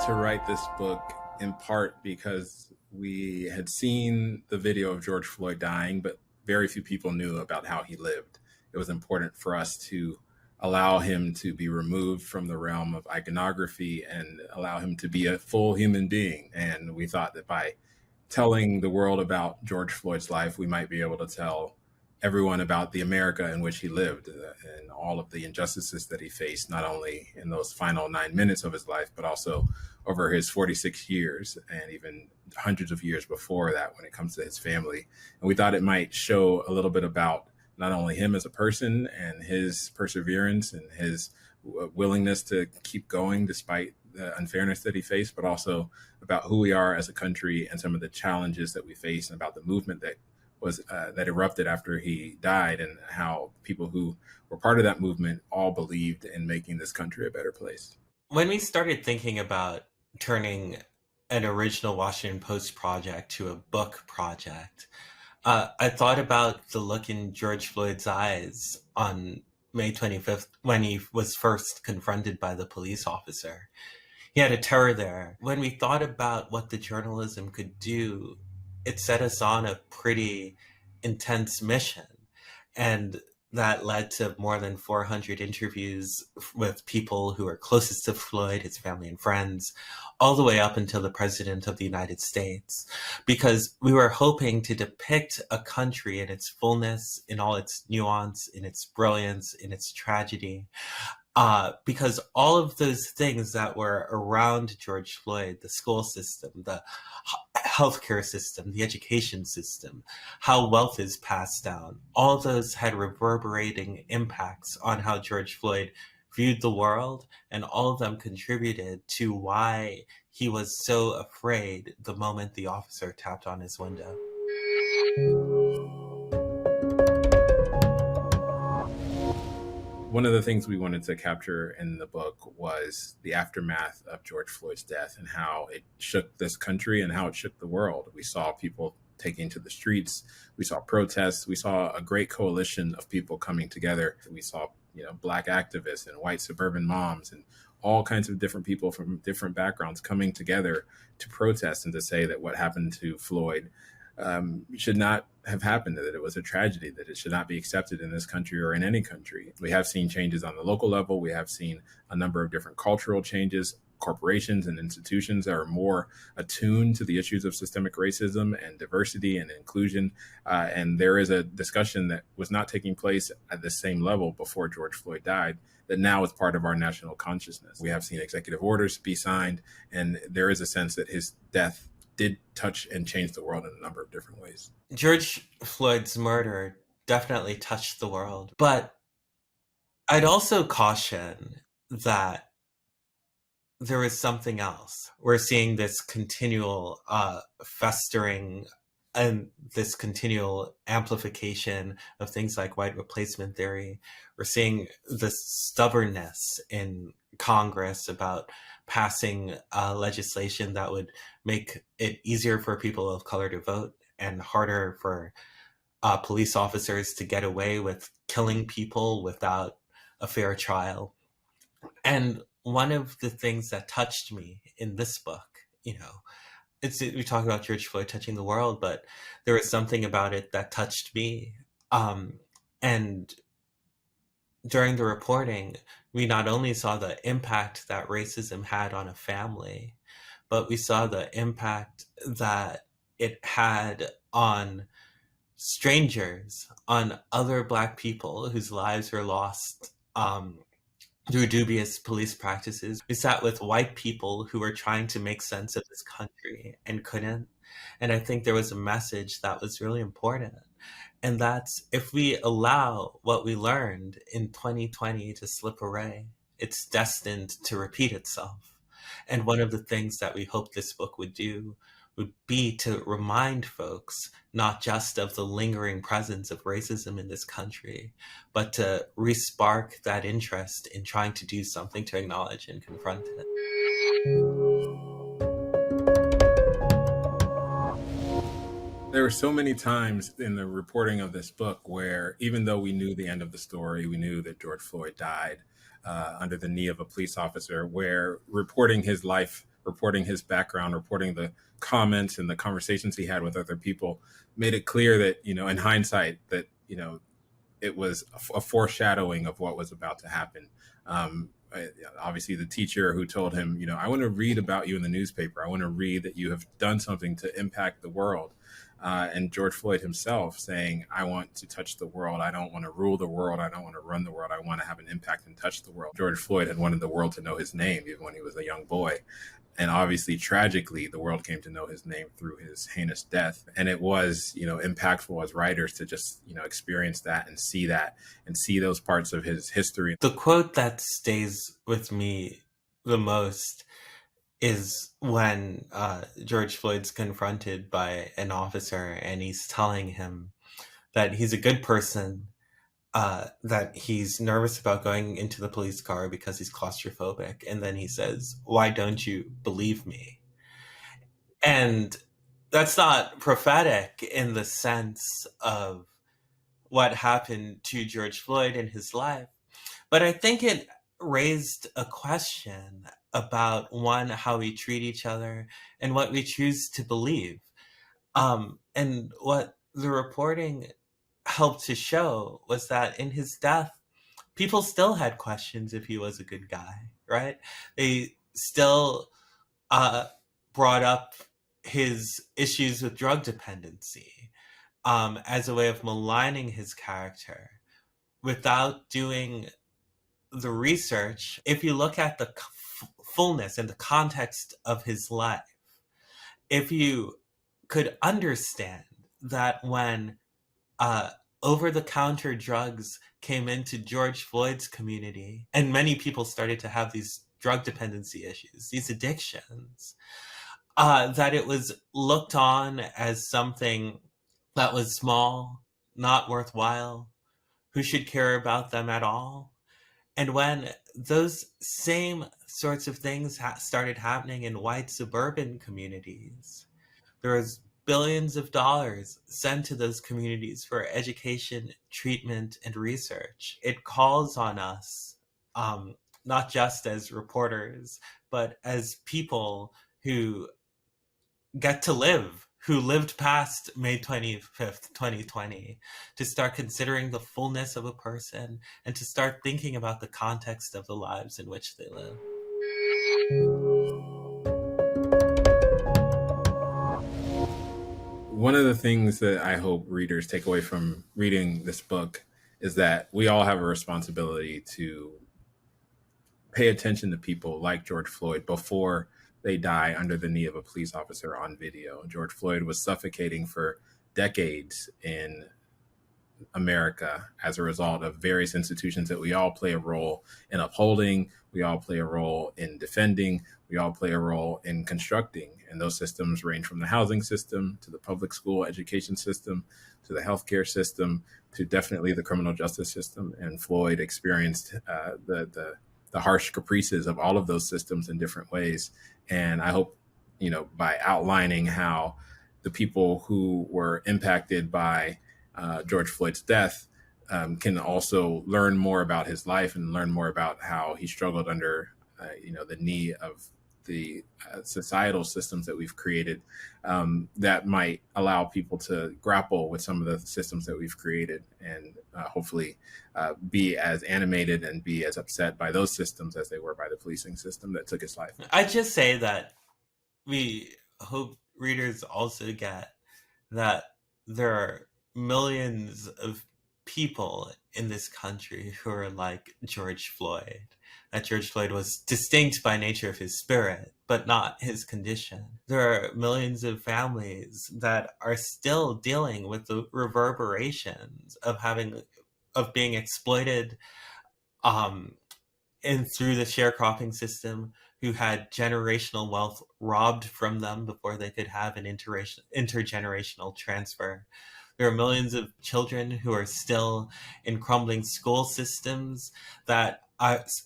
to write this book in part because we had seen the video of George Floyd dying, but very few people knew about how he lived. It was important for us to allow him to be removed from the realm of iconography and allow him to be a full human being. And we thought that by telling the world about George Floyd's life, we might be able to tell everyone about the America in which he lived and all of the injustices that he faced, not only in those final 9 minutes of his life, but also over his 46 years and even hundreds of years before that when it comes to his family. And we thought it might show a little bit about not only him as a person and his perseverance and his willingness to keep going despite the unfairness that he faced, but also about who we are as a country and some of the challenges that we face and about the movement that erupted after he died and how people who were part of that movement all believed in making this country a better place. When we started thinking about turning an original Washington Post project to a book project, I thought about the look in George Floyd's eyes on May 25th when he was first confronted by the police officer. He had a terror there. When we thought about what the journalism could do, it set us on a pretty intense mission. And that led to more than 400 interviews with people who are closest to Floyd, his family and friends, all the way up until the President of the United States, because we were hoping to depict a country in its fullness, in all its nuance, in its brilliance, in its tragedy. Because all of those things that were around George Floyd, the school system, the healthcare system, the education system, how wealth is passed down, all those had reverberating impacts on how George Floyd viewed the world, and all of them contributed to why he was so afraid the moment the officer tapped on his window. One of the things we wanted to capture in the book was the aftermath of George Floyd's death and how it shook this country and how it shook the world. We saw people taking to the streets. We saw protests. We saw a great coalition of people coming together. We saw, Black activists and white suburban moms and all kinds of different people from different backgrounds coming together to protest and to say that what happened to Floyd should not have happened, that it was a tragedy, that it should not be accepted in this country or in any country. We have seen changes on the local level. We have seen a number of different cultural changes. Corporations and institutions that are more attuned to the issues of systemic racism and diversity and inclusion. And there is a discussion that was not taking place at the same level before George Floyd died that now is part of our national consciousness. We have seen executive orders be signed, and there is a sense that his death did touch and change the world in a number of different ways. George Floyd's murder definitely touched the world, but I'd also caution that there is something else. We're seeing this continual festering and this continual amplification of things like white replacement theory. We're seeing this stubbornness in Congress about passing legislation that would make it easier for people of color to vote and harder for police officers to get away with killing people without a fair trial. And one of the things that touched me in this book, we talk about George Floyd touching the world, but there was something about it that touched me. And during the reporting, we not only saw the impact that racism had on a family, but we saw the impact that it had on strangers, on other Black people whose lives were lost through dubious police practices. We sat with white people who were trying to make sense of this country and couldn't. And I think there was a message that was really important. And that's, if we allow what we learned in 2020 to slip away, it's destined to repeat itself. And one of the things that we hope this book would do would be to remind folks not just of the lingering presence of racism in this country, but to re-spark that interest in trying to do something to acknowledge and confront it. There were so many times in the reporting of this book where, even though we knew the end of the story, we knew that George Floyd died under the knee of a police officer, where reporting his life reporting his background, reporting the comments and the conversations he had with other people, made it clear that, in hindsight, that, it was a foreshadowing of what was about to happen. Obviously, the teacher who told him, I want to read about you in the newspaper. I want to read that you have done something to impact the world. And George Floyd himself saying, I want to touch the world. I don't want to rule the world. I don't want to run the world. I want to have an impact and touch the world. George Floyd had wanted the world to know his name even when he was a young boy. And obviously, tragically, the world came to know his name through his heinous death. And it was, impactful as writers to just, experience that and see those parts of his history. The quote that stays with me the most is when George Floyd's confronted by an officer and he's telling him that he's a good person, that he's nervous about going into the police car because he's claustrophobic. And then he says, "Why don't you believe me?" And that's not prophetic in the sense of what happened to George Floyd in his life, but I think it raised a question about, one, how we treat each other and what we choose to believe. And what the reporting helped to show was that in his death, people still had questions if he was a good guy, right? They still brought up his issues with drug dependency as a way of maligning his character without doing the research. If you look at the fullness and the context of his life, if you could understand that when over-the-counter drugs came into George Floyd's community, and many people started to have these drug dependency issues, these addictions, that it was looked on as something that was small, not worthwhile, who should care about them at all. And when those same sorts of things started happening in white suburban communities, there was billions of dollars sent to those communities for education, treatment, and research. It calls on us, not just as reporters, but as people who get to live, who lived past May 25th, 2020, to start considering the fullness of a person and to start thinking about the context of the lives in which they live. One of the things that I hope readers take away from reading this book is that we all have a responsibility to pay attention to people like George Floyd before they die under the knee of a police officer on video. George Floyd was suffocating for decades in America as a result of various institutions that we all play a role in upholding, we all play a role in defending, we all play a role in constructing. And those systems range from the housing system to the public school education system to the healthcare system to definitely the criminal justice system. And Floyd experienced the harsh caprices of all of those systems in different ways. And I hope, by outlining how the people who were impacted by George Floyd's death can also learn more about his life and learn more about how he struggled under, the knee of the societal systems that we've created, that might allow people to grapple with some of the systems that we've created and hopefully be as animated and be as upset by those systems as they were by the policing system that took his life. I just say that we hope readers also get that there are millions of people in this country who are like George Floyd, that George Floyd was distinct by nature of his spirit, but not his condition. There are millions of families that are still dealing with the reverberations of being exploited and through the sharecropping system, who had generational wealth robbed from them before they could have an intergenerational transfer. There are millions of children who are still in crumbling school systems that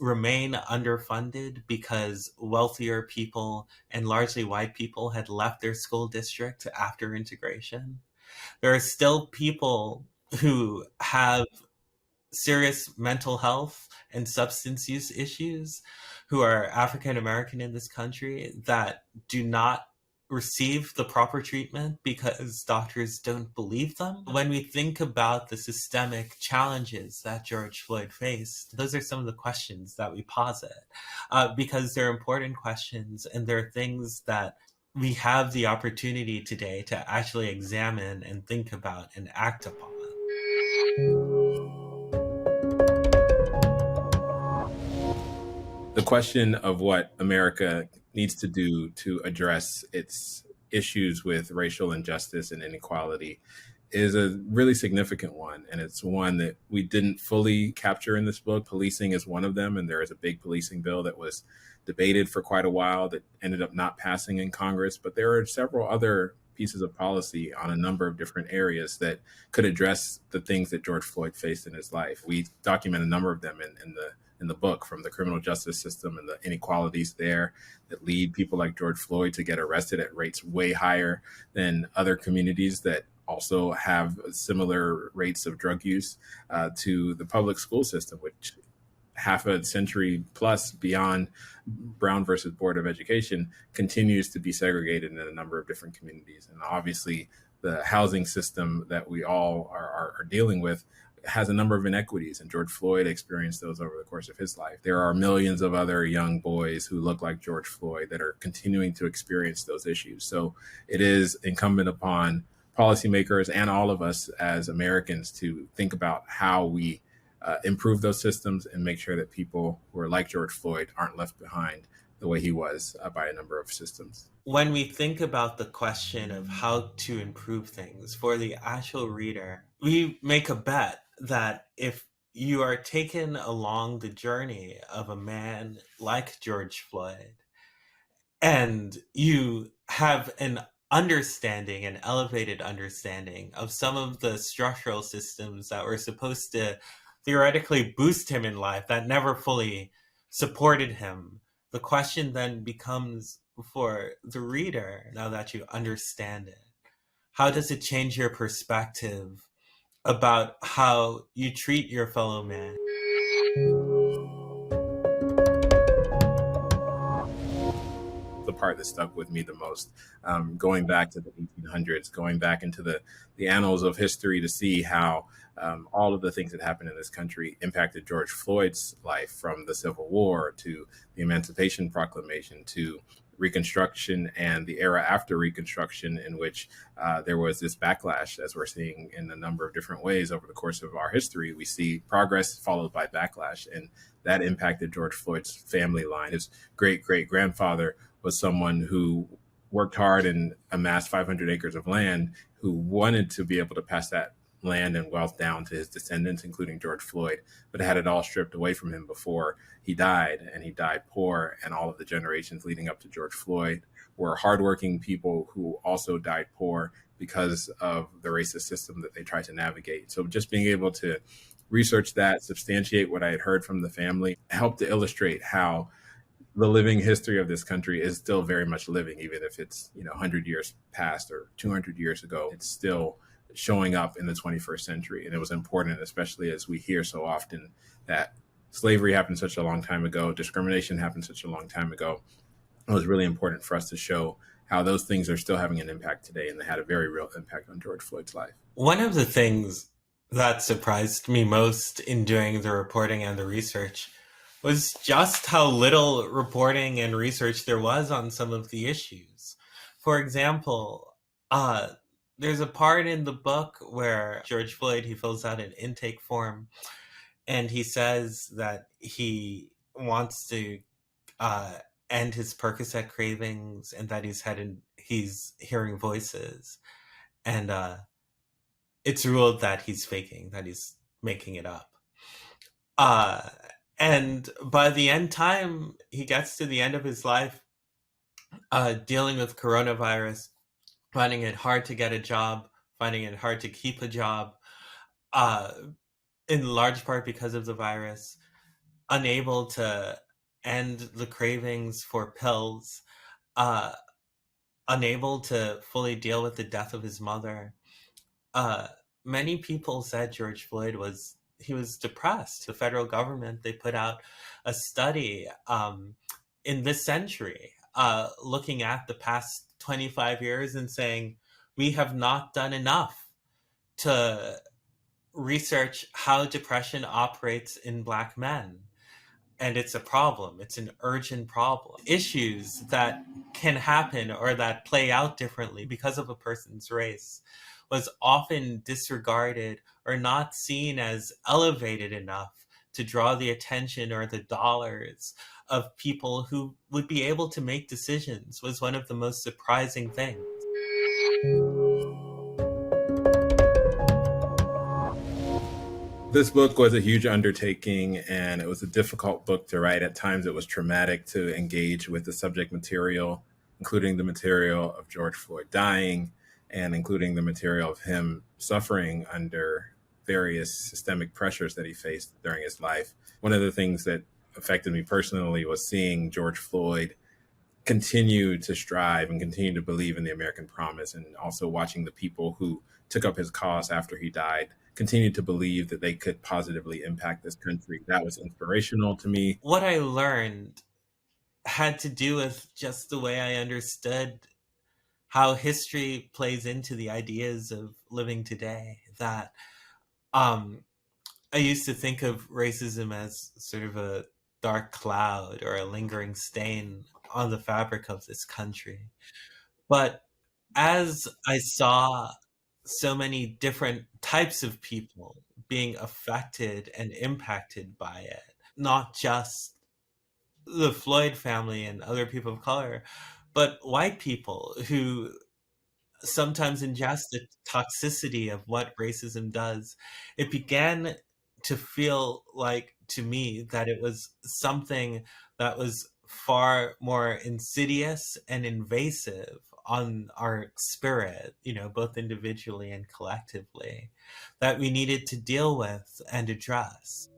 remain underfunded because wealthier people and largely white people had left their school district after integration. There are still people who have serious mental health and substance use issues who are African American in this country that do not receive the proper treatment because doctors don't believe them. When we think about the systemic challenges that George Floyd faced, those are some of the questions that we posit because they're important questions and they're things that we have the opportunity today to actually examine and think about and act upon. The question of what America needs to do to address its issues with racial injustice and inequality is a really significant one. And it's one that we didn't fully capture in this book. Policing is one of them. And there is a big policing bill that was debated for quite a while that ended up not passing in Congress. But there are several other pieces of policy on a number of different areas that could address the things that George Floyd faced in his life. We document a number of them in the book, from the criminal justice system and the inequalities there that lead people like George Floyd to get arrested at rates way higher than other communities that also have similar rates of drug use, to the public school system, which half a century plus beyond Brown versus Board of Education continues to be segregated in a number of different communities. And obviously the housing system that we all are dealing with has a number of inequities, and George Floyd experienced those over the course of his life. There are millions of other young boys who look like George Floyd that are continuing to experience those issues. So it is incumbent upon policymakers and all of us as Americans to think about how we improve those systems and make sure that people who are like George Floyd aren't left behind the way he was by a number of systems. When we think about the question of how to improve things for the actual reader, we make a bet that if you are taken along the journey of a man like George Floyd and you have an understanding, an elevated understanding of some of the structural systems that were supposed to theoretically boost him in life that never fully supported him, the question then becomes for the reader, now that you understand it, how does it change your perspective about how you treat your fellow man? The part that stuck with me the most, going back to the 1800s, going back into the annals of history to see how all of the things that happened in this country impacted George Floyd's life, from the Civil War to the Emancipation Proclamation to Reconstruction and the era after Reconstruction, in which there was this backlash, as we're seeing in a number of different ways over the course of our history. We see progress followed by backlash, and that impacted George Floyd's family line. His great-great-grandfather was someone who worked hard and amassed 500 acres of land, who wanted to be able to pass that land and wealth down to his descendants, including George Floyd, but had it all stripped away from him before he died, and he died poor. And all of the generations leading up to George Floyd were hardworking people who also died poor because of the racist system that they tried to navigate. So just being able to research that, substantiate what I had heard from the family, helped to illustrate how the living history of this country is still very much living, even if it's 100 years past or 200 years ago. It's still showing up in the 21st century. And it was important, especially as we hear so often that slavery happened such a long time ago, discrimination happened such a long time ago. It was really important for us to show how those things are still having an impact today, and they had a very real impact on George Floyd's life. One of the things that surprised me most in doing the reporting and the research was just how little reporting and research there was on some of the issues. For example, there's a part in the book where George Floyd, he fills out an intake form, and he says that he wants to end his Percocet cravings and that he's hearing voices. And it's ruled that he's faking, that he's making it up. And by the end time, he gets to the end of his life dealing with coronavirus, finding it hard to get a job, finding it hard to keep a job, in large part because of the virus, unable to end the cravings for pills, unable to fully deal with the death of his mother. Many people said George Floyd was he was depressed. The federal government, they put out a study in this century looking at the past 25 years and saying, we have not done enough to research how depression operates in Black men. And it's a problem. It's an urgent problem. Issues that can happen or that play out differently because of a person's race was often disregarded or not seen as elevated enough to draw the attention or the dollars of people who would be able to make decisions was one of the most surprising things. This book was a huge undertaking, and it was a difficult book to write. At times, it was traumatic to engage with the subject material, including the material of George Floyd dying, and including the material of him suffering under various systemic pressures that he faced during his life. One of the things that affected me personally was seeing George Floyd continue to strive and continue to believe in the American promise, and also watching the people who took up his cause after he died continue to believe that they could positively impact this country. That was inspirational to me. What I learned had to do with just the way I understood how history plays into the ideas of living today. That I used to think of racism as sort of a dark cloud or a lingering stain on the fabric of this country. But as I saw so many different types of people being affected and impacted by it, not just the Floyd family and other people of color, but white people who sometimes ingest the toxicity of what racism does, it began to feel like to me that it was something that was far more insidious and invasive on our spirit, both individually and collectively, that we needed to deal with and address.